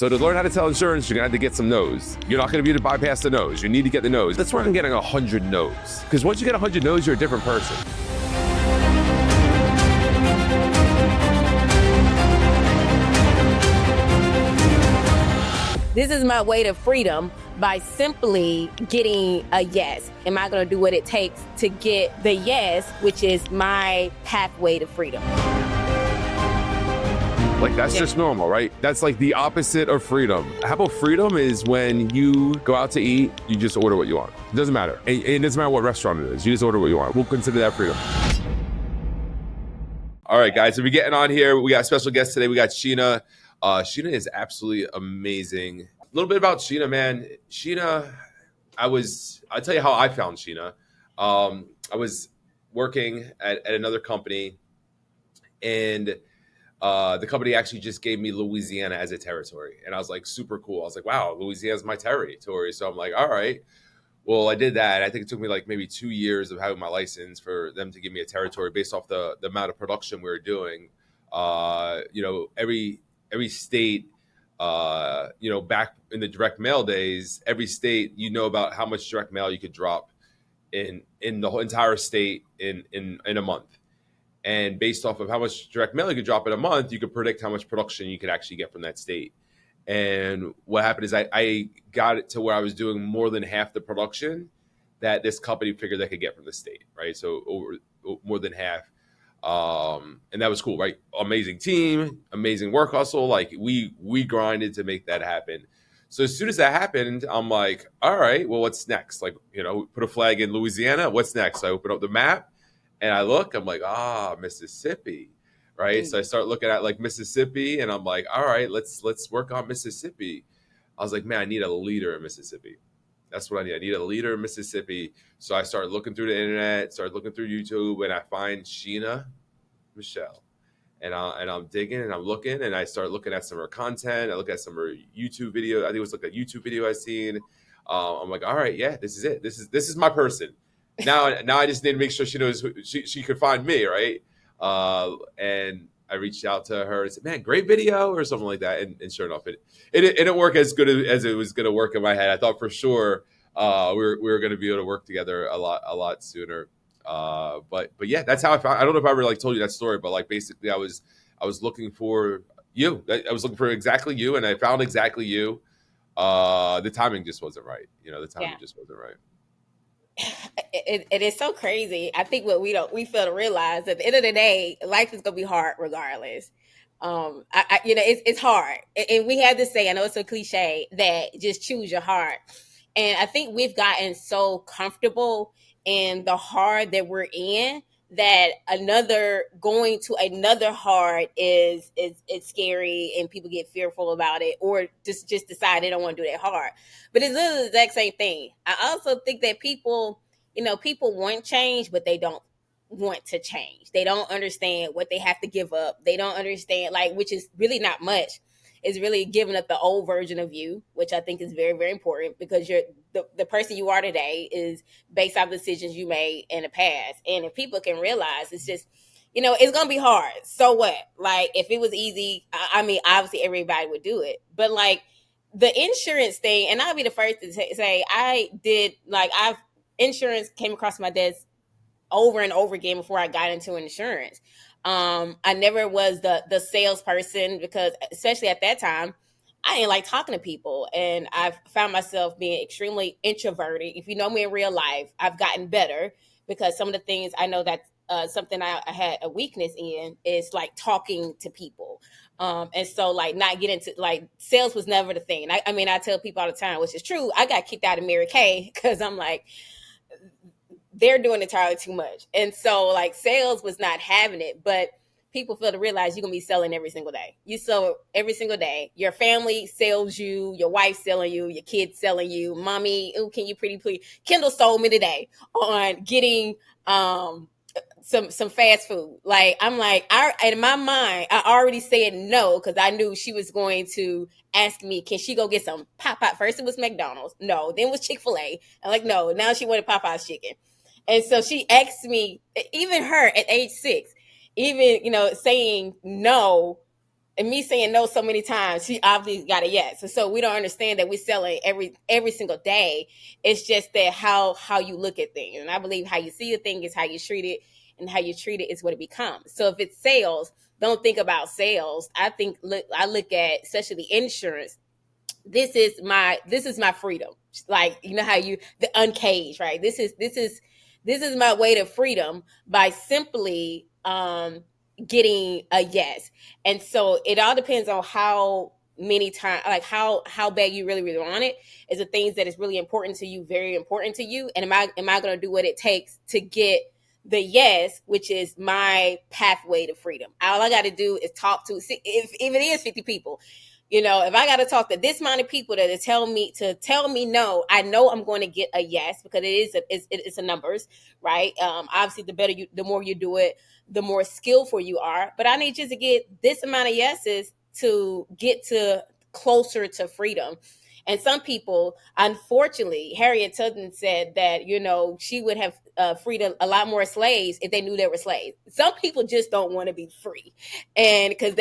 So to learn how to sell insurance, you're gonna have to get some no's. You're not gonna be able to bypass the no's. You need to get the no's. That's where I'm getting 100 no's. Because once you get 100 no's, you're a different person. This is my way to freedom by simply getting a yes. Am I going to do what it takes to get the yes, which is my pathway to freedom? Like, that's just normal, right? That's like the opposite of freedom. How about freedom is when you go out to eat, you just order what you want. It doesn't matter. It doesn't matter what restaurant it is. You just order what you want. We'll consider that freedom. All right, guys. So we're getting on here. We got a special guest today. We got Sheena. Sheena is absolutely amazing. A little bit about Sheena, man. Sheena, I'll tell you how I found Sheena. I was working at another company, and the company actually just gave me Louisiana as a territory. And I was like, super cool. I was like, wow, Louisiana's my territory. So I'm like, all right. Well, I did that. I think it took me like maybe 2 years of having my license for them to give me a territory based off the amount of production we were doing. Every state, back in the direct mail days, every state, about how much direct mail you could drop in the whole entire state in a month. And based off of how much direct mail you could drop in a month, you could predict how much production you could actually get from that state. And what happened is I got it to where I was doing more than half the production that this company figured they could get from the state, right? So more than half. And that was cool, right? Amazing team, amazing work hustle. Like we grinded to make that happen. So as soon as that happened, I'm like, all right, well, what's next? Like, put a flag in Louisiana. What's next? I open up the map and I look, I'm like, Mississippi, right? So I start looking at like Mississippi and I'm like, all right, let's work on Mississippi. I was like, man, I need a leader in Mississippi. That's what I need. I need a leader in Mississippi. So I started looking through the internet, started looking through YouTube, and I find Sheena Michelle. And I'm digging and I'm looking and I start looking at some of her content. I look at some of her YouTube video. I think it was like a YouTube video I seen. I'm like, all right, yeah, this is it. This is my person. Now I just need to make sure she knows she could find me, right? And I reached out to her and said, man, great video or something like that. And sure enough, it didn't work as good as it was going to work in my head. I thought for sure we were going to be able to work together a lot sooner. But yeah, that's how I found. I don't know if I ever like told you that story, but like basically I was looking for you. I was looking for exactly you, and I found exactly you. The timing just wasn't right. The timing just wasn't right. It is so crazy. I think what we fail to realize at the end of the day, life is gonna be hard regardless. It's hard, and we have this say. I know it's a cliche that just choose your heart, and I think we've gotten so comfortable in the hard that we're in that going to another hard is scary and people get fearful about it or just decide they don't want to do that hard. But it's literally the exact same thing. I also think that people want change, but they don't want to change. They don't understand what they have to give up. They don't understand, which is really not much. Is really giving up the old version of you, which I think is very, very important because you're the person you are today is based off decisions you made in the past. And if people can realize it's just, it's going to be hard. So what? Like if it was easy, I mean, obviously everybody would do it. But like the insurance thing, and I'll be the first to say I did insurance came across my desk over and over again before I got into insurance. I never was the salesperson because especially at that time, I didn't like talking to people. And I've found myself being extremely introverted. If you know me in real life, I've gotten better because some of the things I know that something I had a weakness in is like talking to people. And so not getting to sales was never the thing. I tell people all the time, which is true. I got kicked out of Mary Kay because I'm like, they're doing entirely too much. And so sales was not having it, but people fail to realize you're going to be selling every single day. You sell every single day. Your family sells you, your wife selling you, your kids selling you. Mommy, ooh, can you pretty please? Kendall sold me today on getting some fast food. In my mind, I already said no because I knew she was going to ask me, can she go get some Popeye? First it was McDonald's. No, then it was Chick-fil-A. I'm no, now she wanted Popeye's chicken. And so she asked me, even her at age 6, even, saying no and me saying no so many times, she obviously got a yes. And so we don't understand that we're selling every single day. It's just that how you look at things. And I believe how you see a thing is how you treat it, and how you treat it is what it becomes. So if it's sales, don't think about sales. I look at, especially insurance, this is my freedom. Like, you know how you, the uncaged, right? This is my way to freedom by simply getting a yes. And so it all depends on how many times, like how bad you really want it. Is the things that is really important to you, very important to you, and am I going to do what it takes to get the yes, which is my pathway to freedom. All I got to do is talk to, if it is 50 people, if I got to talk to this amount of people that tell me no, I know I'm going to get a yes, because it's a numbers, right? Obviously, the more you do it, the more skillful you are. But I need you to get this amount of yeses to get to closer to freedom. And some people, unfortunately, Harriet Tubman said that she would have freed a lot more slaves if they knew they were slaves. Some people just don't want to be free, and because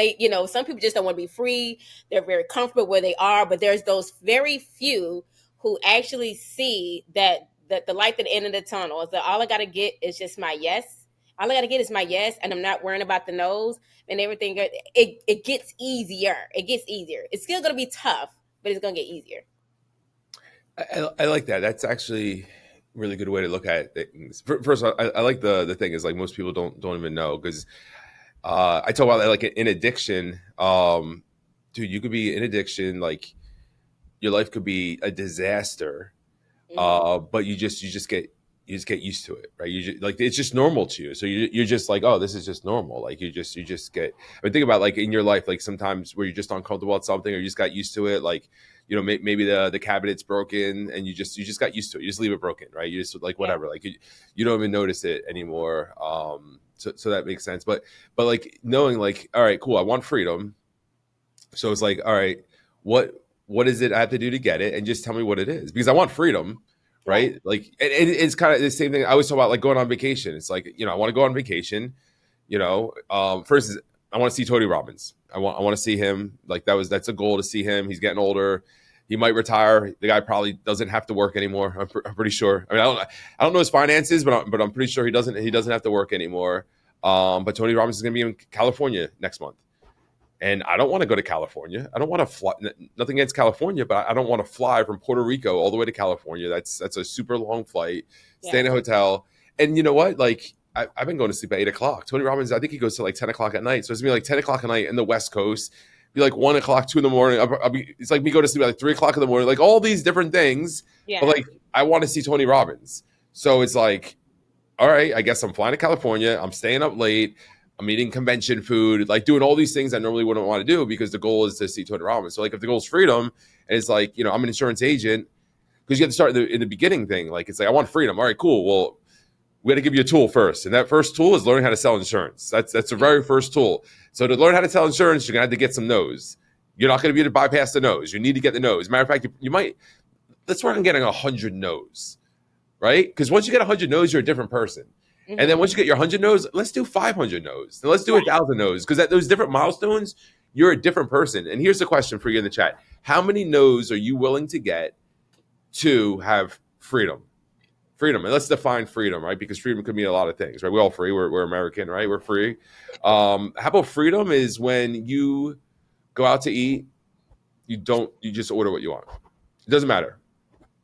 some people just don't want to be free. They're very comfortable where they are, but there's those very few who actually see that the light at the end of the tunnel is that all I got to get is just my yes. All I got to get is my yes, and I'm not worrying about the no's and everything. It gets easier. It gets easier. It's still going to be tough, but it's going to get easier. I like that. That's actually a really good way to look at things. First of all, I like the thing is, like, most people don't even know, because I talk about that, like, in addiction. Dude, you could be in addiction, like your life could be a disaster, but you just get used to it, right? You just, like, it's just normal to you, so you're just like, oh, this is just normal. Like, you just get. I mean, think about, like, in your life, like, sometimes where you're just uncomfortable at something, or you just got used to it, like, maybe the cabinet's broken, and you just got used to it. You just leave it broken, right? You just, like, whatever, like, you don't even notice it anymore. So that makes sense. But like, knowing, like, all right, cool, I want freedom. So it's like, all right, what is it I have to do to get it? And just tell me what it is, because I want freedom, right? Like, and it's kind of the same thing I always talk about, like, going on vacation. It's like, I want to go on vacation. First is, I want to see Tony Robbins. I want to see him. Like, that's a goal, to see him. He's getting older. He might retire. The guy probably doesn't have to work anymore. I'm pretty sure. I mean, I don't know his finances, but I'm pretty sure he doesn't have to work anymore. But Tony Robbins is going to be in California next month. And I don't want to go to California. I don't want to fly. Nothing against California, but I don't want to fly from Puerto Rico all the way to California. That's a super long flight. Stay in a hotel. And you know what? Like, I've been going to sleep at 8 o'clock. Tony Robbins, I think he goes to like 10 o'clock at night. So it's gonna be like 10 o'clock at night in the West Coast. Be like 1 o'clock, 2 in the morning. It's like me go to sleep at like 3 o'clock in the morning. Like, all these different things. Yeah. But like, I want to see Tony Robbins. So it's like, all right, I guess I'm flying to California. I'm staying up late. I'm eating convention food, like, doing all these things I normally wouldn't want to do, because the goal is to see Tony Robbins. So, like, if the goal is freedom, and it's like, I'm an insurance agent, because you have to start in the beginning thing. Like, it's like, I want freedom. All right, cool. Well, we got to give you a tool first. And that first tool is learning how to sell insurance. That's the very first tool. So to learn how to sell insurance, you're going to have to get some no's. You're not going to be able to bypass the no's. You need to get the no's. Matter of fact, you might, let's work on getting 100 no's, right? Because once you get 100 no's, you're a different person. And then once you get your 100 no's, let's do 500 no's. And let's do 1,000 no's. Because at those different milestones, you're a different person. And here's the question for you in the chat. How many no's are you willing to get to have freedom? Freedom. And let's define freedom, right? Because freedom could mean a lot of things, right? We're all free. We're American, right? We're free. How about freedom is when you go out to eat, you just order what you want. It doesn't matter.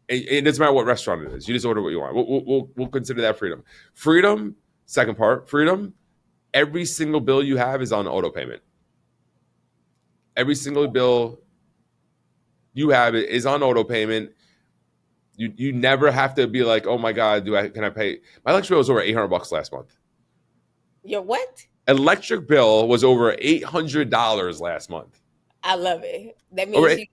It doesn't matter what restaurant it is. You just order what you want. We'll consider that freedom. Freedom, second part, freedom, every single bill you have is on auto payment. Every single bill you have is on auto payment. You never have to be like, oh my God, can I pay? My electric bill was over $800 last month. Your what? Electric bill was over $800 last month. I love it. That means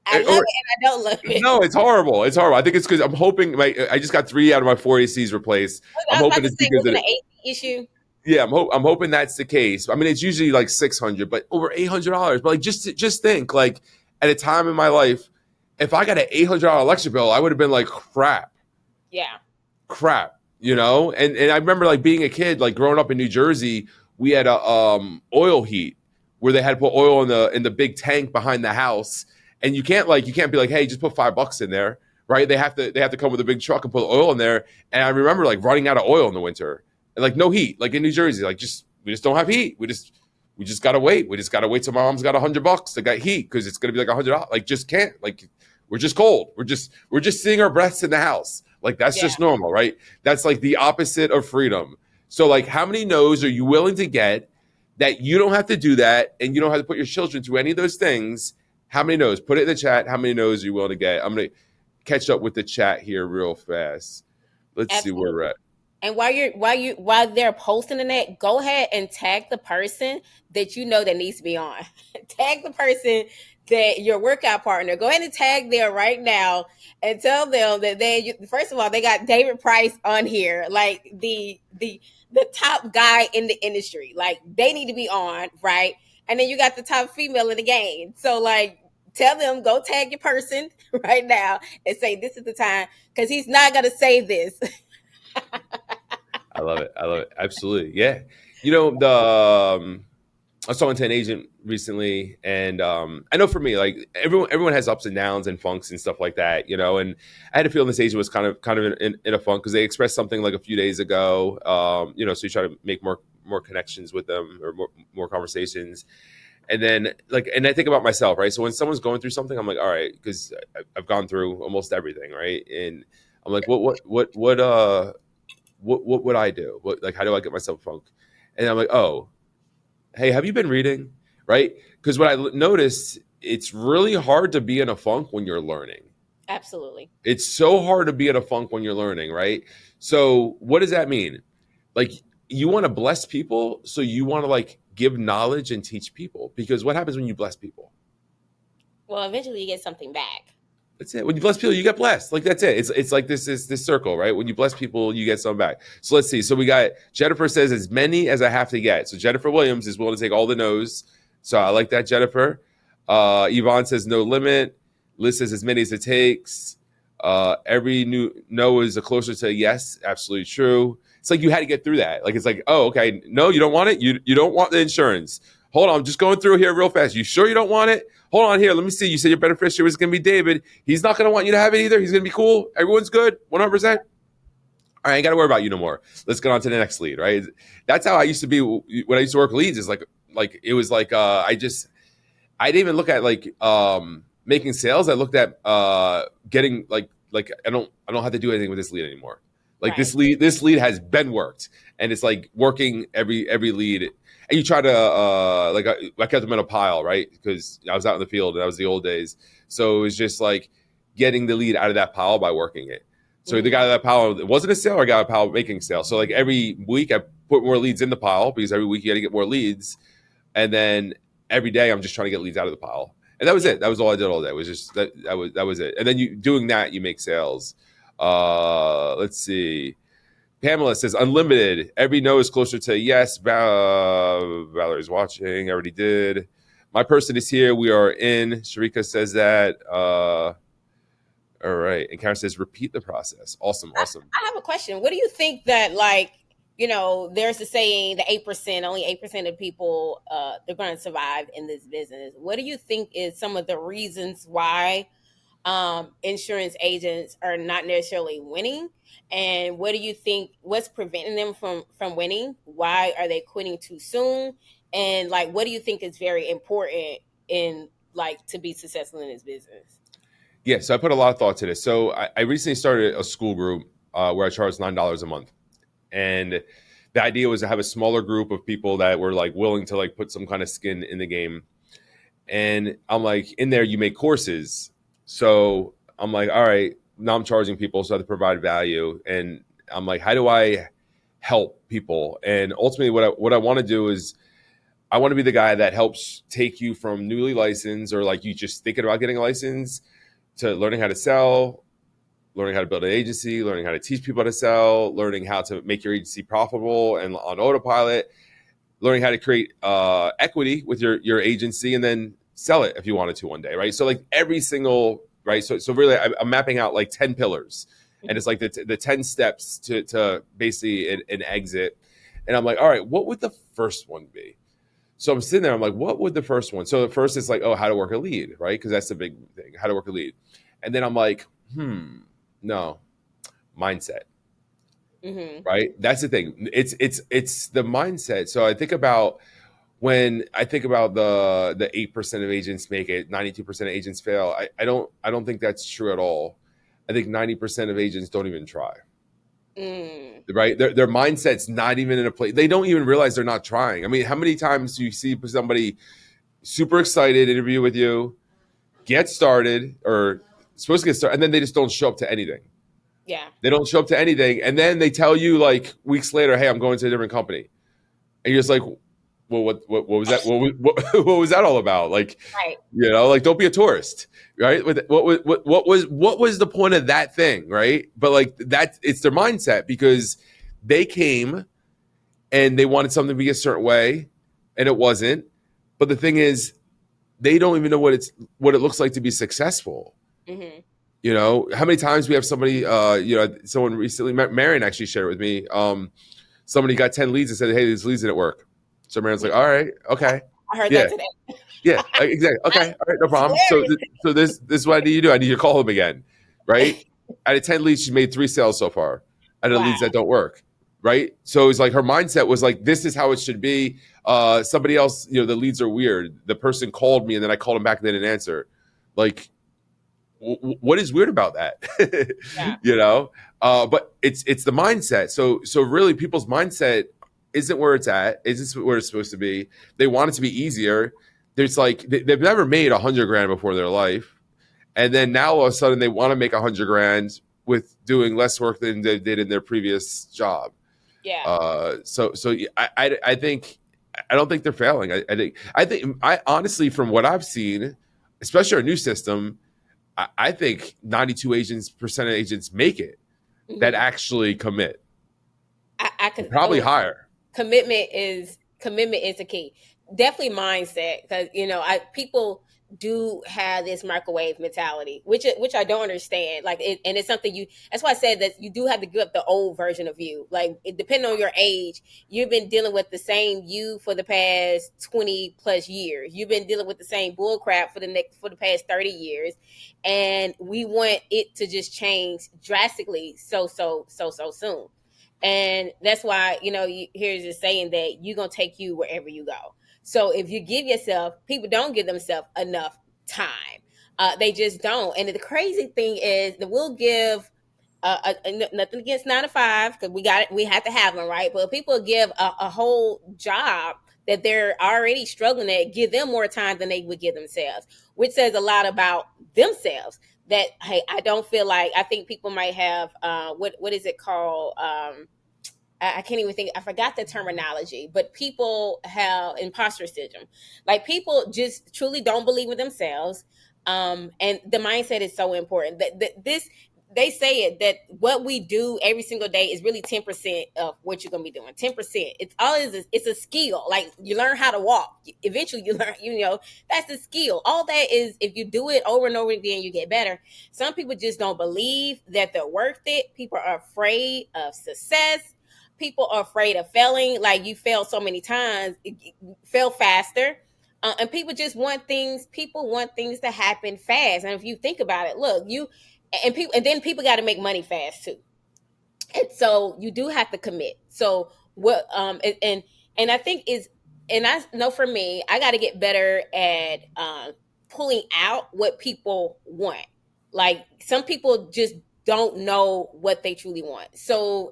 I love it and I don't love it. No, it's horrible. It's horrible. I think it's because I'm hoping I just got 3 out of my 4 ACs replaced. I'm hoping it's because of the AC issue. Yeah, I'm hoping that's the case. I mean, it's usually like $600, but over $800. But like, just think, like, at a time in my life, if I got an $800 electric bill, I would have been like, crap. Yeah. Crap. And I remember, like, being a kid, like growing up in New Jersey, we had a oil heat. where they had to put oil in the big tank behind the house, and you can't be like, hey, just put $5 in there, right? They have to come with a big truck and put oil in there. And I remember like running out of oil in the winter and like no heat, like in New Jersey, like we just don't have heat. We just gotta wait. We just gotta wait till my mom's got $100 to get heat because it's gonna be like $100. Like just can't. Like we're just cold. We're just seeing our breaths in the house. Like that's Yeah. just normal, right? That's like the opposite of freedom. So like how many no's are you willing to get that you don't have to do that and you don't have to put your children through any of those things? How many no's? Put it in the chat. How many no's are you willing to get? I'm gonna catch up with the chat here real fast. Let's see where we're Absolutely. at. And while they're posting in that, go ahead and tag the person that you know that needs to be on. Tag the person that your workout partner. Go ahead and tag them right now and tell them that first of all, they got David Price on here, like the top guy in the industry. Like they need to be on, right? And then you got the top female in the game. So like tell them, go tag your person right now and say this is the time, because he's not gonna say this. I love it. I love it. Absolutely. Yeah. You know, I was talking to an agent recently, and I know for me, like everyone has ups and downs and funks and stuff like that, you know. And I had a feeling this agent was kind of in a funk because they expressed something like a few days ago, you know. So you try to make more connections with them or more conversations, and then like, and I think about myself, right? So when someone's going through something, I'm like, all right, because I've gone through almost everything, right? And I'm like, what would I do? What, like, how do I get myself funk? And I'm like, oh, hey, have you been reading? Right? Because what I noticed, it's really hard to be in a funk when you're learning. Absolutely. It's so hard to be in a funk when you're learning, right? So what does that mean? Like you want to bless people, so you want to like give knowledge and teach people. Because what happens when you bless people? Well, eventually you get something back. That's it. When you bless people, you get blessed. Like that's it. It's like this circle, right? When you bless people, you get some back. So let's see. So we got Jennifer says as many as I have to get. So Jennifer Williams is willing to take all the no's. So I like that, Jennifer. Yvonne says no limit. Liz says as many as it takes. Every new no is a closer to a yes. Absolutely true. It's like you had to get through that. Like it's like, oh, okay, no, you don't want it. You don't want the insurance. Hold on, I'm just going through here real fast. You sure you don't want it? Hold on here. Let me see. You said your beneficiary was going to be David. He's not going to want you to have it either. He's going to be cool. Everyone's good. 100%. All right, I ain't got to worry about you no more. Let's get on to the next lead, right? That's how I used to be when I used to work leads. Is like it was like I didn't even look at like making sales. I looked at getting like I don't have to do anything with this lead anymore. Like Right. this lead has been worked, and it's like working every lead. And you try to I kept them in a pile, right? Because I was out in the field, and that was the old days. So it was just like getting the lead out of that pile by working it. So the guy that pile, it wasn't a sale, or I got a pile making sale. So like every week I put more leads in the pile because every week you got to get more leads, and then every day I'm just trying to get leads out of the pile. And that was it. That was all I did all day. It was just that was it. And then you doing that, you make sales. Let's see. Pamela says unlimited. Every no is closer to yes. Valerie's watching. I already did. My person is here. We are in. Sharika says that. All right. And Karen says repeat the process. Awesome. Awesome. I have a question. What do you think that, like, there's the saying the 8%, only 8% of people they're going to survive in this business. What do you think is some of the reasons why insurance agents are not necessarily winning, and what do you think, what's preventing them from winning? Why are they quitting too soon? And like, what do you think is very important in, like, to be successful in this business? Yeah. So I put a lot of thought to this. So I recently started a school group where I charge $9 a month. And the idea was to have a smaller group of people that were like willing to like put some kind of skin in the game. And I'm like, in there, you make courses. So I'm like, all right, now I'm charging people, so I have to provide value. And I'm like, how do I help people? And ultimately, what I want to do is I want to be the guy that helps take you from newly licensed, or like you just thinking about getting a license, to learning how to sell, learning how to build an agency, learning how to teach people how to sell, learning how to make your agency profitable and on autopilot, learning how to create equity with your agency, and then sell it if you wanted to one day, right? So like every single, right? So really, I'm mapping out like 10 pillars, and it's like the 10 steps to basically an exit. And I'm like, all right, what would the first one be? So I'm sitting there, I'm like, what would the first one? So the first is like, oh, how to work a lead, right? Because that's the big thing, how to work a lead. And then I'm like, no, mindset, Mm-hmm. right? That's the thing. It's the mindset. So I think about when I think about the 8% of agents make it, 92% of agents fail. I don't think that's true at all. I think 90% of agents don't even try. Mm. Right, their mindset's not even in a place. They don't even realize they're not trying. I mean, how many times do you see somebody super excited interview with you, get started or supposed to get started, and then they just don't show up to anything. Yeah. They don't show up to anything, and then they tell you like weeks later, "Hey, I'm going to a different company," and you're just like, "Well, what was that? What was that all about?" Like, Right. like don't be a tourist, right? What was the point of that thing, right? But like that, it's their mindset because they came and they wanted something to be a certain way, and it wasn't. But the thing is, they don't even know what it looks like to be successful. Mm-hmm. How many times we have somebody, someone recently, Marion actually shared it with me. Somebody got 10 leads and said, "Hey, these leads didn't work." So Marion's like, "All right, okay, I heard yeah, that today. yeah, exactly, okay, all right, no It's problem." So, hilarious. so this is what I need you to do. I need you to call him again, right? Out of 10 leads, she made 3 sales so far. Out of the Wow. leads that don't work, right? So it's like her mindset was like, "This is how it should be." Somebody else, the leads are weird. The person called me and then I called him back and they didn't answer. Like, what is weird about that? Yeah. But it's the mindset. So really, people's mindset isn't where it's at, isn't where it's supposed to be. They want it to be easier. There's like they've never made 100 grand before in their life, and then now all of a sudden they want to make 100 grand with doing less work than they did in their previous job. Yeah. So I think I don't think they're failing. I honestly, from what I've seen, especially our new system, I think 92% of agents make it that Mm-hmm. actually commit. I could. Probably Oh, higher. commitment is the key. Definitely mindset, because I people do have this microwave mentality, which I don't understand. Like, and it's something you. That's why I said that you do have to give up the old version of you. Like, depending on your age, you've been dealing with the same you for the past 20 plus years. You've been dealing with the same bull crap for the past 30 years, and we want it to just change drastically so soon. And that's why, here's just saying that you're going to take you wherever you go. So if you give yourself, people don't give themselves enough time. They just don't. And the crazy thing is that we'll give nothing against 9 to 5, because we have to have them, right? But people give a whole job that they're already struggling at, give them more time than they would give themselves, which says a lot about themselves. That, hey, I don't feel like, I think people might have what is it called? I can't even think. I forgot the terminology, but people have imposter syndrome. Like, people just truly don't believe in themselves. And the mindset is so important. That this They say it, that what we do every single day is really 10% of what you're gonna be doing. 10%. It's all it is. It's a skill. Like, you learn how to walk. Eventually, you learn. That's a skill. All that is, if you do it over and over again, you get better. Some people just don't believe that they're worth it. People are afraid of success. People are afraid of failing. Like, you fail so many times, fail faster. And people just want things. People want things to happen fast. And if you think about it, look, and then people got to make money fast too. And so you do have to commit. So what? And I think is, and I know for me, I got to get better at pulling out what people want. Like, some people just don't know what they truly want. So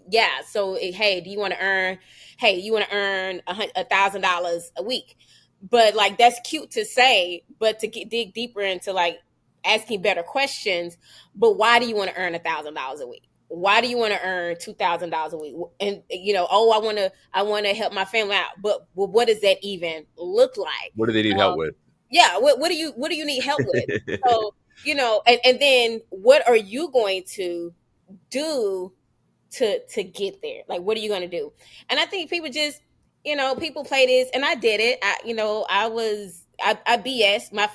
yeah. So hey, do you want to earn? Hey, you want to earn $1,000 a week? But like, that's cute to say, but to dig deeper into, like, asking better questions. But why do you want to earn $1,000 a week? Why do you want to earn $2,000 a week? And oh, I want to help my family out. But what does that even look like? What do they need help with? Yeah. What do you need help with? So, and then what are you going to do to get there? Like, what are you going to do? And I think people just, people play this, and I did it. I BS my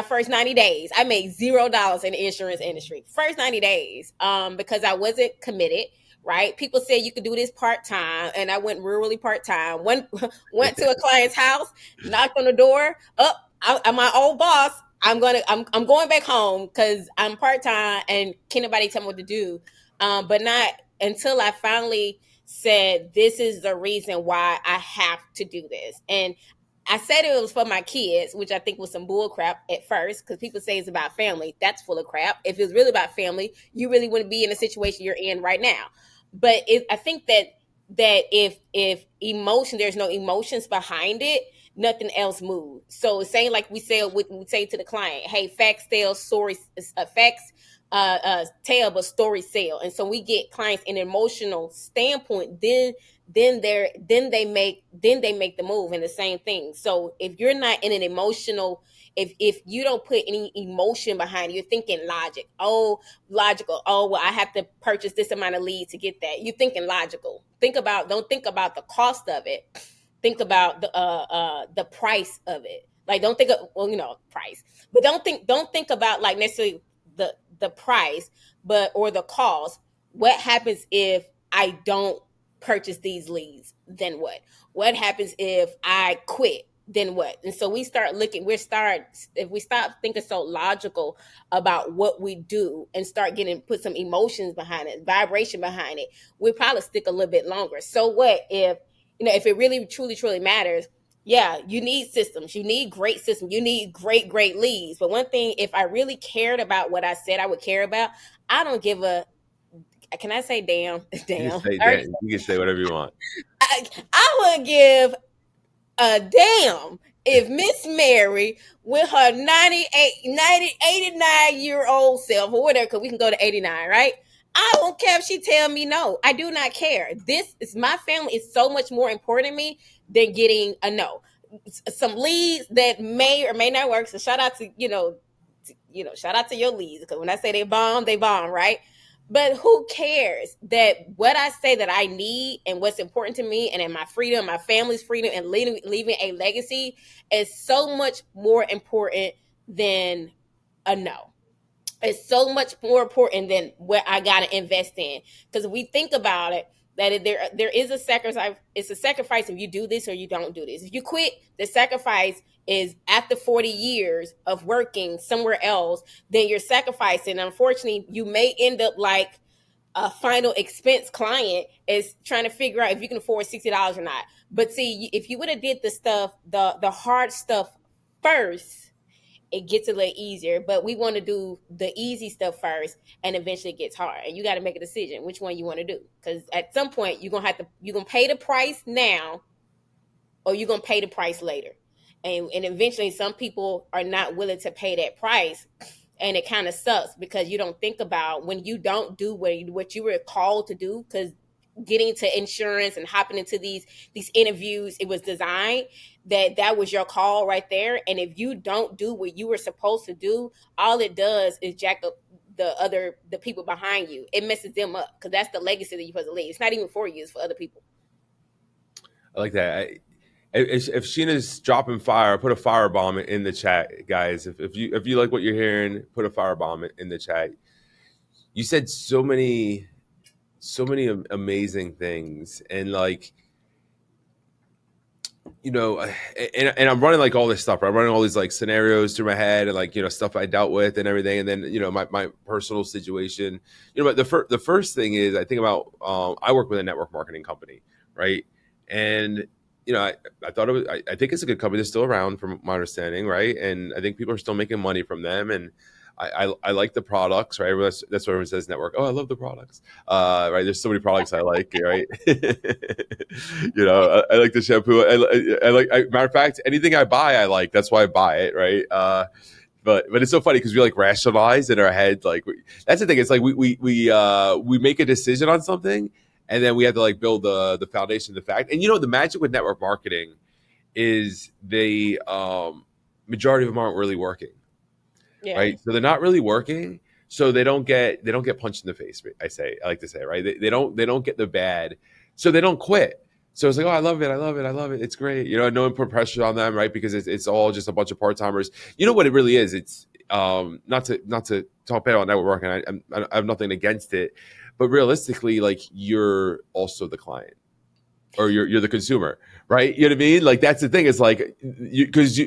first 90 days. I made $0 in the insurance industry first 90 days, because I wasn't committed. right? People said you could do this part-time, and I went rurally part-time. Went to a client's house, knocked on the door. I'm my old boss. I'm going back home because I'm part-time and can't nobody tell me what to do. But not until I finally said, this is the reason why I have to do this. And I said it was for my kids, which I think was some bull crap at first, because people say it's about family. That's full of crap. If it was really about family, you really wouldn't be in the situation you're in right now. But I think that if emotion, there's no emotions behind it, nothing else moves. So it's saying, like we say to the client, hey, facts tell, stories, facts tell, but stories sell. And so we get clients in an emotional standpoint, then they make the move. And the same thing. So if you're not in an emotional, if you don't put any emotion behind it, you're thinking logical. Oh, well, I have to purchase this amount of leads to get that. You're thinking logical. Don't think about the cost of it. Think about the price of it. Like, don't think of, well, price, but don't think about like necessarily the price, but or the cost. What happens if I don't purchase these leads? Then what? What happens if I quit? Then what? And so we start looking, if we stop thinking so logical about what we do and start put some emotions behind it, vibration behind it, we probably stick a little bit longer. So what if it really truly truly matters? Yeah, you need systems, you need great systems, you need great leads. But one thing, if I really cared about what I said I would care about, I don't give a, can I say damn? You can Damn. say Dan. You can say whatever you want. I would give a damn if Miss Mary, with her 89-year-old self, or whatever, because we can go to 89, right? I don't care if she tell me no. I do not care. This is my family. Is so much more important to me than getting a no. Some leads that may or may not work. So shout out to shout out to your leads, because when I say they bomb, right? But who cares that what I say that I need and what's important to me and in my freedom, my family's freedom, and leaving a legacy is so much more important than a no. It's so much more important than what I got to invest in. Because we think about it, that there is a sacrifice. It's a sacrifice if you do this or you don't do this. If you quit, the sacrifice is after 40 years of working somewhere else, then you're sacrificing. Unfortunately, you may end up like a final expense client is trying to figure out if you can afford $60 or not. But see, if you would have did the hard stuff first, it gets a little easier. But we want to do the easy stuff first, and eventually it gets hard. And you got to make a decision which one you want to do, because at some point you're gonna pay the price now, or you're gonna pay the price later. And eventually some people are not willing to pay that price, and it kind of sucks, because you don't think about when you don't do what you were called to do. Because getting to insurance and hopping into these interviews, it was designed that was your call right there. And if you don't do what you were supposed to do, all it does is jack up the people behind you. It messes them up, because that's the legacy that you're supposed to leave. It's not even for you, it's for other people. I like that. If Sheena's dropping fire, put a firebomb in the chat, guys. If you like what you're hearing, put a firebomb in the chat. You said so many amazing things, and like, and I'm running like all this stuff. I'm running all these like scenarios through my head, and like stuff I dealt with and everything, and then my personal situation. But the first thing is, I think about I work with a network marketing company, right? And I thought I think it's a good company. They're still around, from my understanding, right? And I think people are still making money from them, and I like the products, right? That's what everyone says. Network. Oh, I love the products, right? There's so many products I like, right? I like the shampoo. Matter of fact, anything I buy, I like. That's why I buy it, right? But it's so funny because we like rationalize in our head. Like that's the thing. It's like we make a decision on something, and then we have to like build the foundation, the fact. And the magic with network marketing is the majority of them aren't really working. Yeah. Right. So they're not really working. So they don't get punched in the face. I like to say, right. They don't get the bad. So they don't quit. So it's like, oh, I love it. It's great. No one put pressure on them, right? Because it's all just a bunch of part-timers. You know what it really is? It's not to talk bad about network marketing. I have nothing against it, but realistically, like you're also the client or you're the consumer, right? You know what I mean? Like that's the thing. It's like because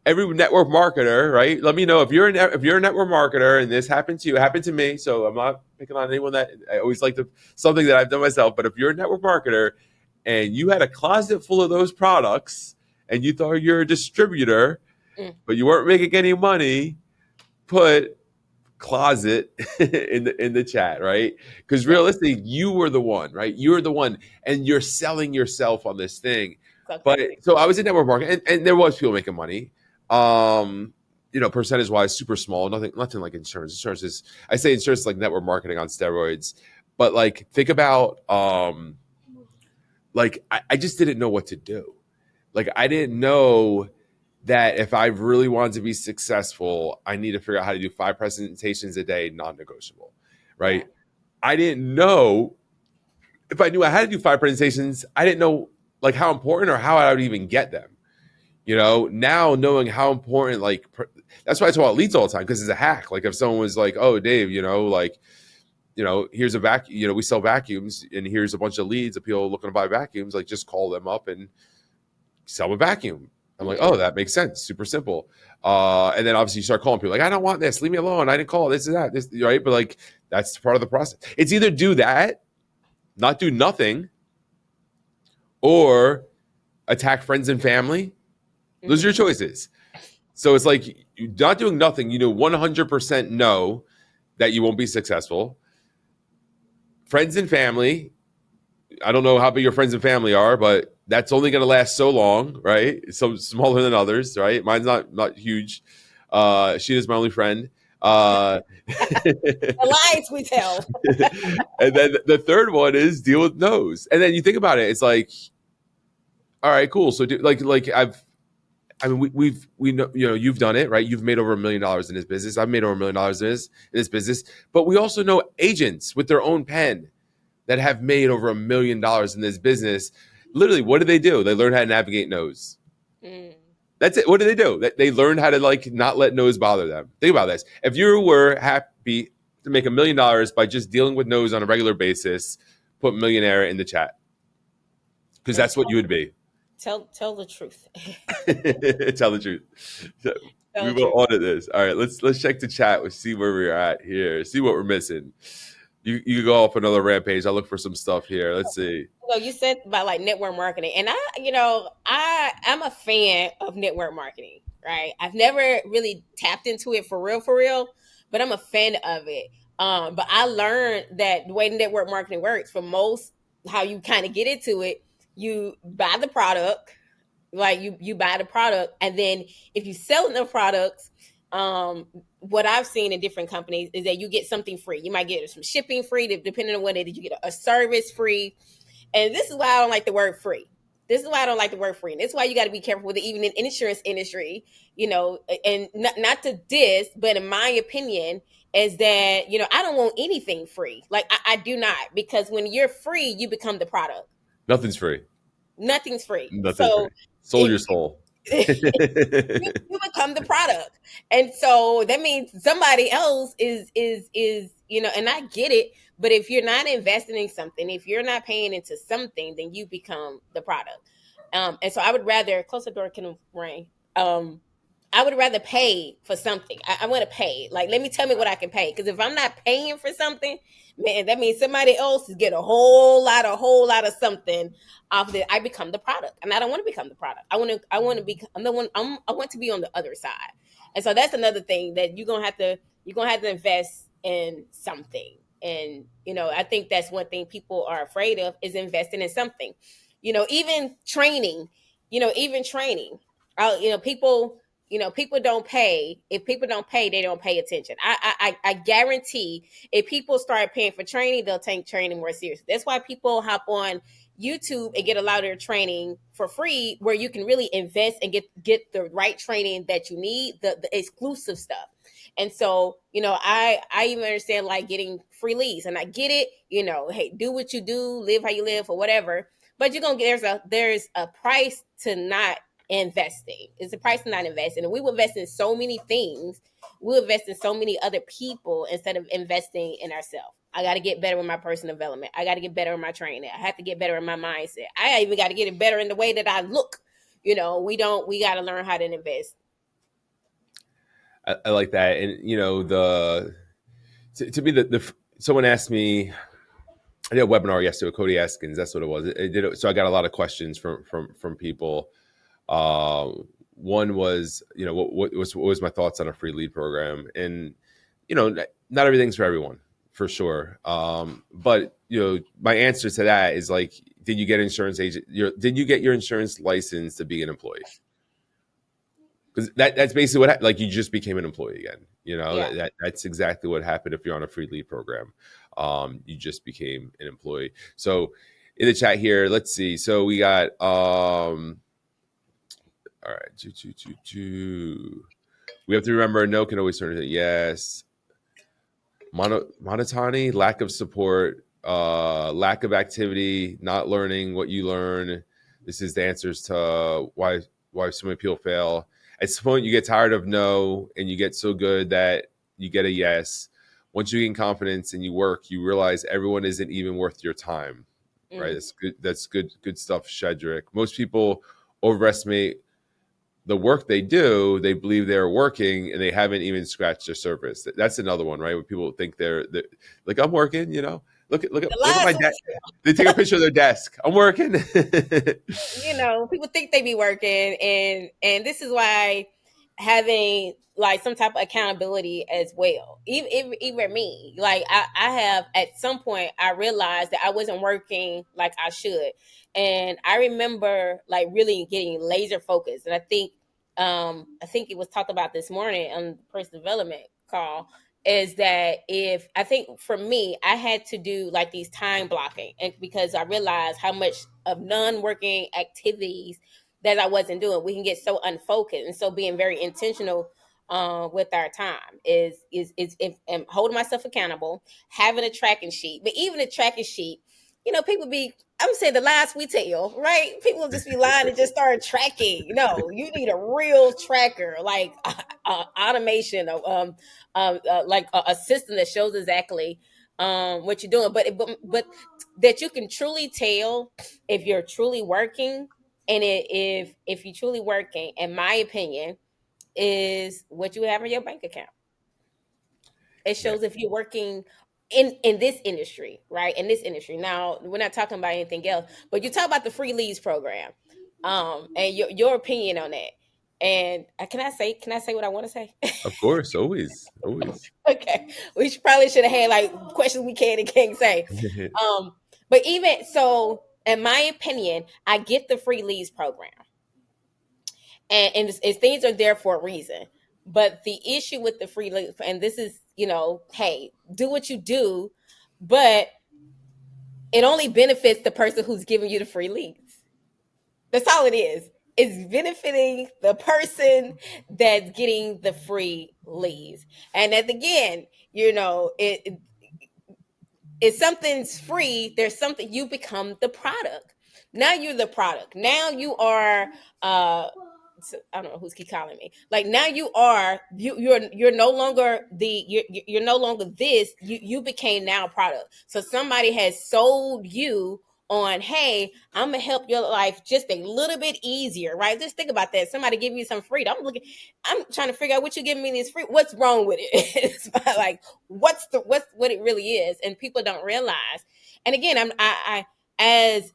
every network marketer, right? Let me know if you're a network marketer and this happened to you, it happened to me. So I'm not picking on anyone that I always like to something that I've done myself. But if you're a network marketer and you had a closet full of those products and you thought you're a distributor, Mm. but you weren't making any money, put closet in the chat, right? Because Yeah. realistically, you were the one, right? You're the one, and you're selling yourself on this thing. So But crazy. so I was in network marketing, and there was people making money. Percentage wise, super small. Nothing like insurance. Insurance is I say insurance is like network marketing on steroids. But like think about like I just didn't know what to do. Like I didn't know that if I really wanted to be successful, I need to figure out how to do 5 presentations a day, non-negotiable, Yeah. right? I didn't know if I knew I had to do 5 presentations, I didn't know like how important or how I would even get them. You know, now knowing how important, like that's why I talk about leads all the time because it's a hack. Like if someone was like, "Oh, Dave, here's a vacuum. We sell vacuums, and here's a bunch of leads of people looking to buy vacuums. Like, just call them up and sell a vacuum." I'm like, Mm-hmm. oh, that makes sense. Super simple. And then obviously you start calling people like, I don't want this. Leave me alone. I didn't call this and that. This, right? But like, that's part of the process. It's either do that, not do nothing, or attack friends and family. Those are your Mm-hmm. choices. So it's like you're not doing nothing. 100% know that you won't be successful. Friends and family, I don't know how big your friends and family are, but that's only going to last so long, right? Some smaller than others, right? Mine's not huge. She is my only friend. Uh, The lies we tell. and then the third one is deal with no's. And then you think about it, it's like, all right, cool. So we know, you've done it, right? You've made over $1 million in this business. I've made over $1 million in this business, but we also know agents with their own pen that have made over $1 million in this business. Literally, what do? They learn how to navigate no's. Mm. That's it. What do? They learn how to like not let no's bother them. Think about this. If you were happy to make $1 million by just dealing with no's on a regular basis, put millionaire in the chat because And that's what you would be. tell the truth. Tell the truth. So Tell we the will truth. audit this. All right, let's check the chat. We'll see where we're at here. See what we're missing. You go off another rampage. I'll look for some stuff here. Let's see. You said about like network marketing, and I'm a fan of network marketing. Right, I've never really tapped into it for real, but I'm a fan of it. But I learned that the way network marketing works for most, how you kind of get into it, you buy the product, like you buy the product, and then if you sell enough products, what I've seen in different companies is that you get something free. You might get some shipping free, depending on what it is. You get a service free, and this is why I don't like the word free. This is why I don't like the word free. And this is why you got to be careful with it, even in insurance industry, and not to diss, but in my opinion, is that, I don't want anything free. Like I do not, because when you're free, you become the product. Nothing's free. Nothing's free. Nothing's free. So Sold if your soul. you become the product, and so that means somebody else is and I get it, but if you're not investing in something, if you're not paying into something, then you become the product. And so I would rather close the door, can ring. I would rather pay for something. I want to pay. Like, let me tell me what I can pay, because if I'm not paying for something, man, that means somebody else is getting a whole lot of something off that. I become the product, and I don't want to become the product. I want to be. I'm the one. I want to be on the other side, and so that's another thing that you're gonna have to invest in something. And I think that's one thing people are afraid of, is investing in something. Even training. Even training. People. People don't pay. If people don't pay, they don't pay attention. I guarantee, if people start paying for training, they'll take training more seriously. That's why people hop on YouTube and get a lot of their training for free, where you can really invest and get the right training that you need, the exclusive stuff. And so, I even understand like getting free leads, and I get it. Hey, do what you do, live how you live, or whatever. But you're gonna get there's a price to not investing. It's the price of not investing. And we will invest in so many things. We'll invest in so many other people instead of investing in ourselves. I got to get better with my personal development. I got to get better in my training. I have to get better in my mindset. I even got to get it better in the way that I look. We got to learn how to invest. I like that. And, to be someone asked me, I did a webinar yesterday with Cody Eskins. That's what it was. So I got a lot of questions from people. One was, what was my thoughts on a free lead program? And, not everything's for everyone, for sure. But, my answer to that is like, did you get insurance agent? Did you get your insurance license to be an employee? Because that's basically what like you just became an employee again. Yeah. That's exactly what happened if you're on a free lead program. You just became an employee. So in the chat here, let's see. So we got all right. We have to remember no can always turn into yes. Monotony, lack of support, lack of activity, not learning what you learn. This is the answers to why so many people fail. At some point, you get tired of no, and you get so good that you get a yes. Once you gain confidence and you work, you realize everyone isn't even worth your time. Right? That's good. That's good stuff, Shedrick. Most people overestimate the work they do. They believe they're working, and they haven't even scratched the surface. That's another one, right? When people think they're like, I'm working. Look at my desk. They take a picture of their desk. I'm working. People think they be working, and this is why having like some type of accountability as well. Even me, like I have at some point I realized that I wasn't working like I should, and I remember like really getting laser focused. And I think it was talked about this morning on the personal development call, is that if I think for me, I had to do like these time blocking, and because I realized how much of non-working activities that I wasn't doing, we can get so unfocused. And so being very intentional with our time is if and holding myself accountable, having a tracking sheet. But even a tracking sheet, people be, I'm saying the lies we tell, right? People just be lying and just start tracking. No, you need a real tracker, like automation of like a system that shows exactly what you're doing, but that you can truly tell if you're truly working. And if you're truly working, in my opinion, is what you have in your bank account. It Yeah, shows if you're working in this industry, right? In this industry. Now, we're not talking about anything else, but you talk about the free leads program, and your opinion on that. And can I say what I want to say? of course, always. Okay, probably should have had like questions we can and can't say. Um, but even so, in my opinion, I get the free leads program, and things are there for a reason. But the issue with the free leads, and this is, hey, do what you do, but it only benefits the person who's giving you the free leads. That's all it is. It's benefiting the person that's getting the free leads. And then again, if something's free, there's something, you become the product. Now you're the product. Now you are I don't know who's keep calling me. Like now you're no longer you're no longer this. You became now a product. So somebody has sold you on, hey, I'm gonna help your life just a little bit easier, right? Just think about that. Somebody give you some freedom. I'm trying to figure out what you're giving me this free. What's wrong with it? It's like what's what it really is, and people don't realize. And again, as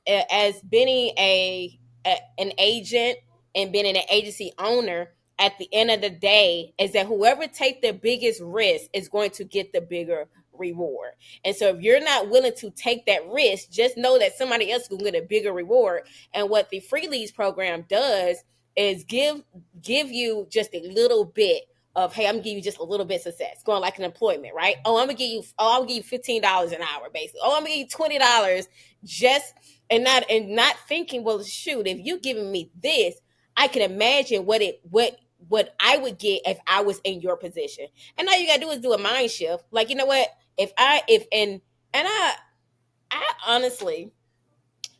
being an agent and being an agency owner, at the end of the day, is that whoever take the biggest risk is going to get the bigger reward. And so if you're not willing to take that risk, just know that somebody else will get a bigger reward. And what the free leads program does is give you just a little bit of, hey, I'm gonna give you just a little bit of success, going like an employment, right? I'll give you $15 an hour, basically. I'm gonna give you $20, just and not thinking, well, shoot, if you're giving me this, I can imagine what I would get if I was in your position. And all you gotta do is do a mind shift. Like, you know what? If and I honestly,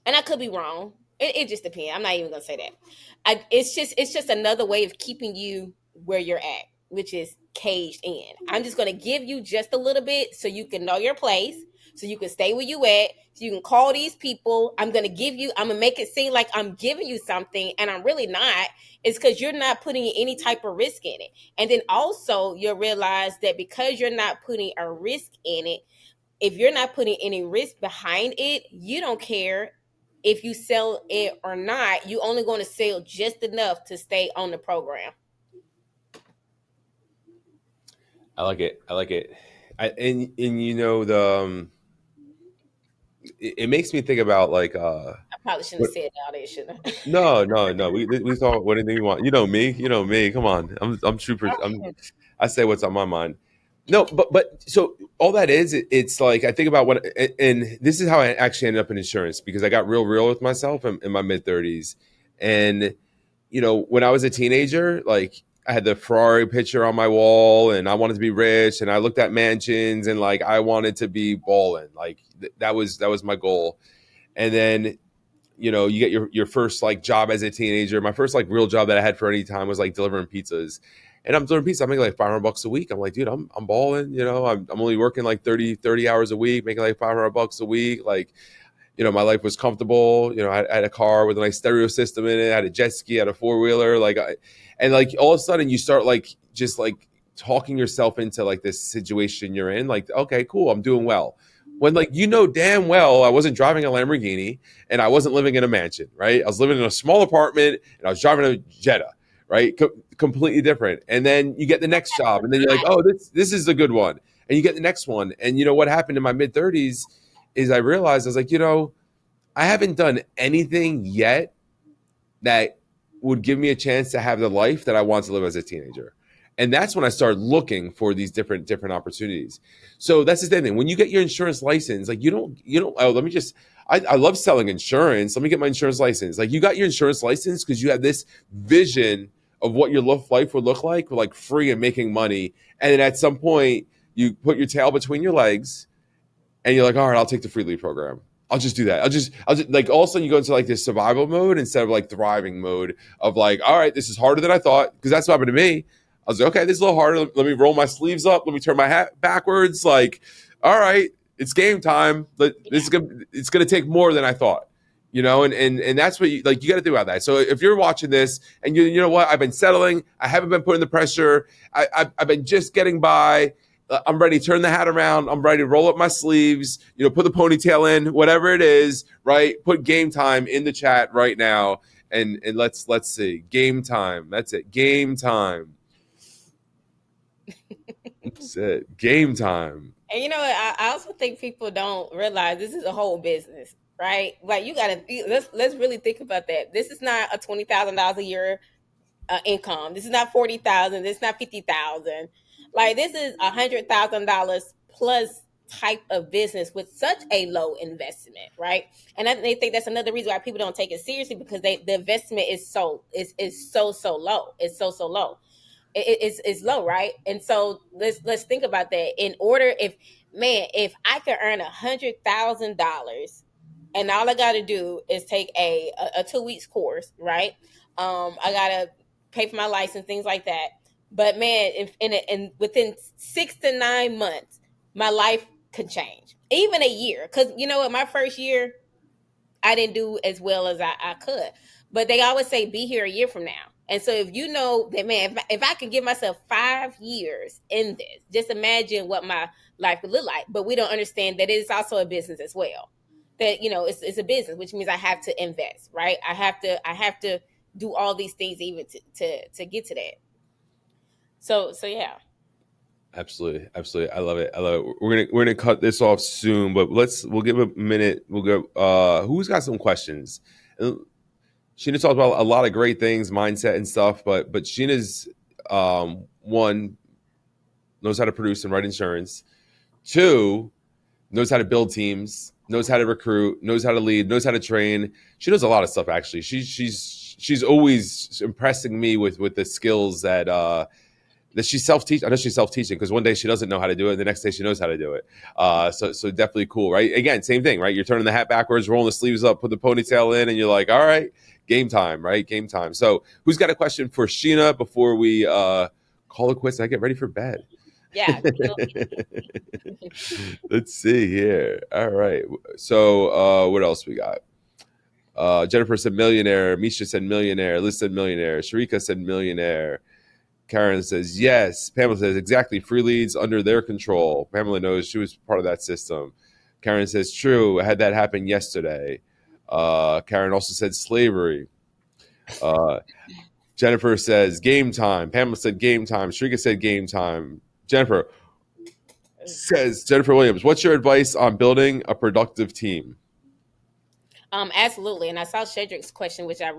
and I could be wrong, It just depends. I'm not even gonna say that. It's just another way of keeping you where you're at, which is caged in. I'm just gonna give you just a little bit so you can know your place, so you can stay where you at, so you can call these people. I'm gonna make it seem like I'm giving you something, and I'm really not. It's because you're not putting any type of risk in it. And then also you'll realize that because you're not putting a risk in it, if you're not putting any risk behind it, you don't care if you sell it or not. You only going to sell just enough to stay on the program. I like it. I like it. And you know it makes me think about like I probably shouldn't what, have said all that, shouldn't I? no. We thought what anything you want. You know me. You know me. Come on. I'm super. I say what's on my mind. No, but so all that is, it's like I think about what, and this is how I actually ended up in insurance because I got real with myself in my mid 30s, and you know when I was a teenager, like I had the Ferrari picture on my wall, and I wanted to be rich, and I looked at mansions, and like I wanted to be balling, like that was my goal, and then you know, you get your first like job as a teenager. My first like real job that I had for any time was like delivering pizzas. And I'm delivering pizza. I'm making like $500 a week. I'm like, dude, I'm balling, you know, I'm only working like 30 hours a week, making like $500 a week. Like, you know, my life was comfortable. You know, I had a car with a nice stereo system in it. I had a jet ski, I had a four-wheeler. And like all of a sudden you start like just like talking yourself into like this situation you're in. Like, okay, cool, I'm doing well. When like you know damn well I wasn't driving a Lamborghini and I wasn't living in a mansion, right? I was living in a small apartment and I was driving a Jetta, right? Completely different. And then you get the next job, and then you're like, oh, this is a good one. And you get the next one. And you know what happened in my mid 30s is I realized I was like, you know, I haven't done anything yet that would give me a chance to have the life that I want to live as a teenager. And that's when I started looking for these different opportunities. So that's the same thing. When you get your insurance license, like you don't, oh, let me just, I love selling insurance. Let me get my insurance license. Like you got your insurance license because you have this vision of what your life would look like free and making money. And then at some point you put your tail between your legs and you're like, all right, I'll take the free lead program. I'll just do that. I'll just like all of a sudden you go into like this survival mode instead of like thriving mode of like, all right, this is harder than I thought because that's what happened to me. I was like, okay, this is a little harder. Let me roll my sleeves up. Let me turn my hat backwards. Like, all right, it's game time. But this is it's gonna take more than I thought. You know, and that's what you like. You got to think about that. So if you're watching this and you know what, I've been settling. I haven't been putting the pressure. I've been just getting by. I'm ready to turn the hat around. I'm ready to roll up my sleeves, you know, put the ponytail in, whatever it is, right? Put game time in the chat right now. And let's see. Game time. That's it. Game time. That's it. Game time. And you know what? I also think people don't realize this is a whole business, right? Like you gotta let's really think about that. This is not a $20,000 a year income. This is not 40,000. This is not 50,000. Like this is $100,000 plus type of business with such a low investment, right? And they think that's another reason why people don't take it seriously because the investment is so low. It's so low. It's low, right? And so let's think about that. In order, if I could earn $100,000 and all I got to do is take a 2 weeks course, right? I gotta pay for my license, things like that. But man, if in within 6 to 9 months, my life could change, even a year. Because you know what, my first year, I didn't do as well as I could. But they always say, be here a year from now. And so if you know that, man, if I can give myself 5 years in this, just imagine what my life would look like. But we don't understand that it's also a business as well. That, you know, it's a business, which means I have to invest, right? I have to do all these things even to get to that. So yeah. Absolutely, absolutely. I love it. I love it. We're gonna cut this off soon, but we'll give a minute. We'll go. Who's got some questions? Sheena talked about a lot of great things, mindset and stuff, but Sheena's one knows how to produce and write insurance. Two, knows how to build teams, knows how to recruit, knows how to lead, knows how to train. She knows a lot of stuff actually. She's always impressing me with the skills that Does she self-teach? I know she's self-teaching because one day she doesn't know how to do it, and the next day she knows how to do it. So definitely cool, right? Again, same thing, right? You're turning the hat backwards, rolling the sleeves up, put the ponytail in, and you're like, all right, game time, right? Game time. So who's got a question for Sheena before we call it quits and I get ready for bed? Yeah. Let's see here. All right. So what else we got? Jennifer said millionaire. Misha said millionaire. Liz said millionaire. Sharika said millionaire. Karen says yes. Pamela says exactly. Free leads under their control. Pamela knows she was part of that system. Karen says true. I had that happen yesterday. Karen also said slavery. Uh, Jennifer says game time. Pamela said game time. Shrika said game time. Jennifer says, Jennifer Williams, what's your advice on building a productive team? Absolutely. And I saw Shedrick's question, which I'm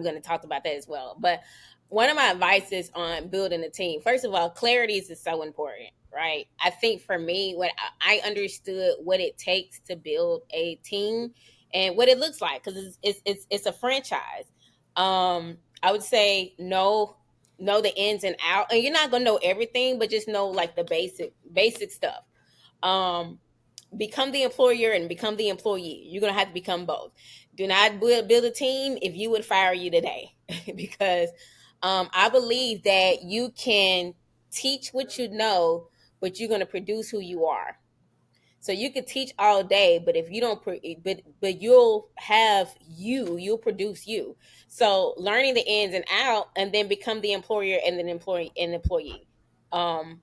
going to talk about that as well. But one of my advices on building a team, first of all, clarity is so important, right? I think for me, when I understood what it takes to build a team and what it looks like, because it's a franchise. I would say know the ins and out, and you're not gonna know everything, but just know like the basic stuff. Um, Become the employer and become the employee. You're gonna have to become both. Do not build a team if you would fire you today, because I believe that you can teach what you know, but you're gonna produce who you are. So you can teach all day, but if you don't, but you'll produce you. So learning the ins and out, and then become the employer and then employee. Um,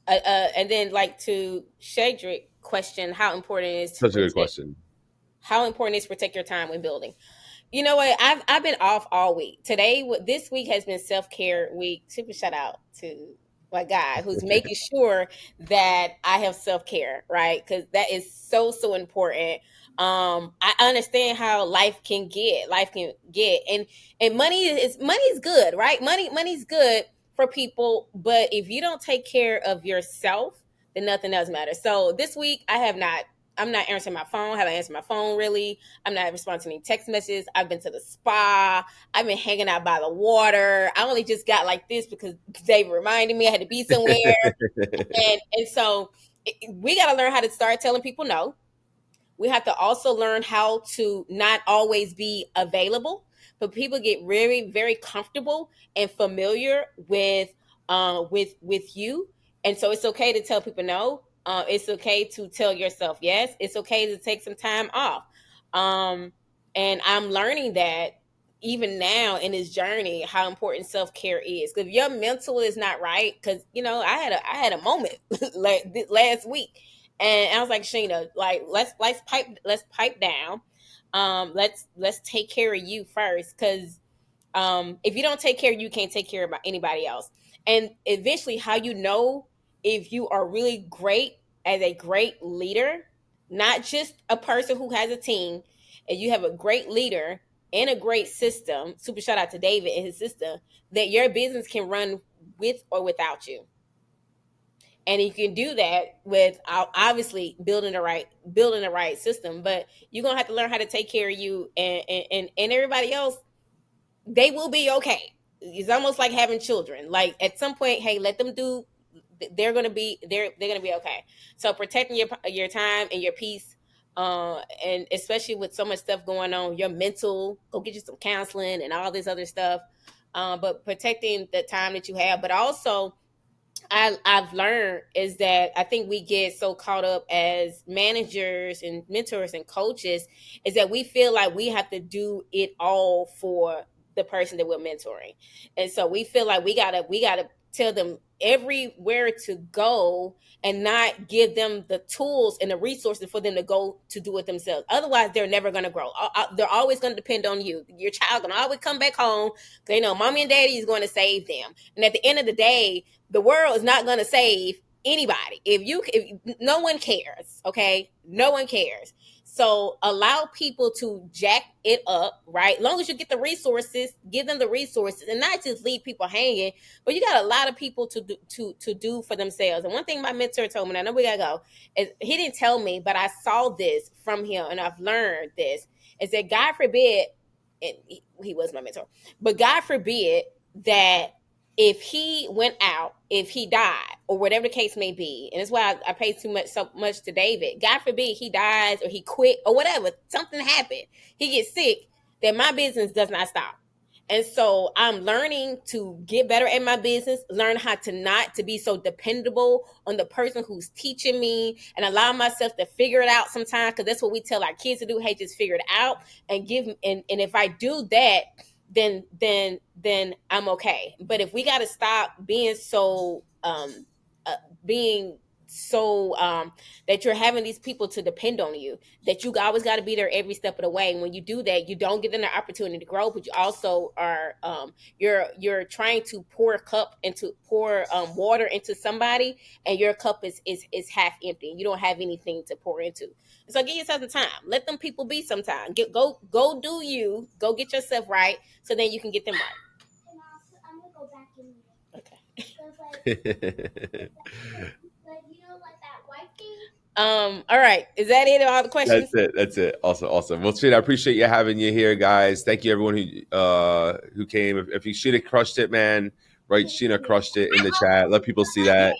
and then like to Shadrick question, how important it is to Such a good protect question. how important it is to protect your time when building. You know what? I've been off all week. This week has been self care week. Super shout out to my guy who's making sure that I have self care, right? Because that is so important. I understand how life can get, and money is good, right? Money's good for people, but if you don't take care of yourself, then nothing else matters. So this week I'm not answering my phone. Haven't answered my phone really. I'm not responding to any text messages. I've been to the spa. I've been hanging out by the water. I only just got like this because Dave reminded me I had to be somewhere. And so we got to learn how to start telling people no. We have to also learn how to not always be available, but people get very, very comfortable and familiar with you, and so it's okay to tell people no. It's okay to tell yourself yes. It's okay to take some time off. Um, and I'm learning that even now in this journey, how important self care is. Because if your mental is not right, because I had a moment like last week, and I was like, Sheena, like let's pipe down. Let's take care of you first, because if you don't take care, you can't take care of anybody else. And eventually, how you know if you are really great as a great leader, not just a person who has a team, and you have a great leader and a great system. Super shout out to David and his system, that your business can run with or without you. And you can do that with obviously building the right system, but you're gonna have to learn how to take care of you, and everybody else. They will be okay. It's almost like having children. Like at some point, hey, let them do. They're gonna be okay. So protecting your time and your peace, and especially with so much stuff going on, your mental. Go get you some counseling and all this other stuff. But protecting the time that you have, but also I've learned is that I think we get so caught up as managers and mentors and coaches, is that we feel like we have to do it all for the person that we're mentoring. And so we feel like we gotta tell them everywhere to go, and not give them the tools and the resources for them to go to do it themselves. Otherwise, they're never going to grow. They're always going to depend on you. Your child going to always come back home because mommy and daddy is going to save them. And at the end of the day, the world is not going to save anybody. If no one cares, okay? No one cares. So allow people to jack it up, right? Long as you get the resources, give them the resources, and not just leave people hanging. But you got a lot of people to do for themselves. And one thing my mentor told me, and I know we gotta go, is he didn't tell me, but I saw this from him, and I've learned this, is that God forbid, and he was my mentor, but God forbid that if he went out, if he died, or whatever the case may be, and that's why I pay so much to David. God forbid he dies or he quit or whatever, something happened, he gets sick, then my business does not stop. And so I'm learning to get better at my business, learn how to not to be so dependable on the person who's teaching me, and allow myself to figure it out sometimes, because that's what we tell our kids to do. Hey, just figure it out and give. And if I do that, then I'm okay. But if we got to stop being so uh, being so that you're having these people to depend on you, that you always got to be there every step of the way. And when you do that, you don't give them the opportunity to grow, but you also are you're trying to pour water into somebody, and your cup is half empty. You don't have anything to pour into. So give yourself some time. Let them people be sometime. Go do you. Go get yourself right, so then you can get them right. I'm gonna go back in there. Okay. All right. Is that it? All the questions? That's it. Awesome. Well, Sheena, I appreciate you having you here, guys. Thank you everyone who came. If you Sheena crushed it, man, right? Sheena crushed it in the chat. Let people see that.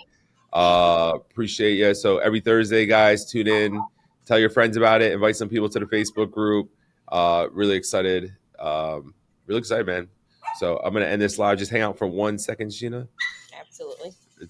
Appreciate you. So every Thursday, guys, tune in, tell your friends about it, invite some people to the Facebook group. Really excited. Really excited, man. So I'm gonna end this live. Just hang out for 1 second, Sheena. Absolutely.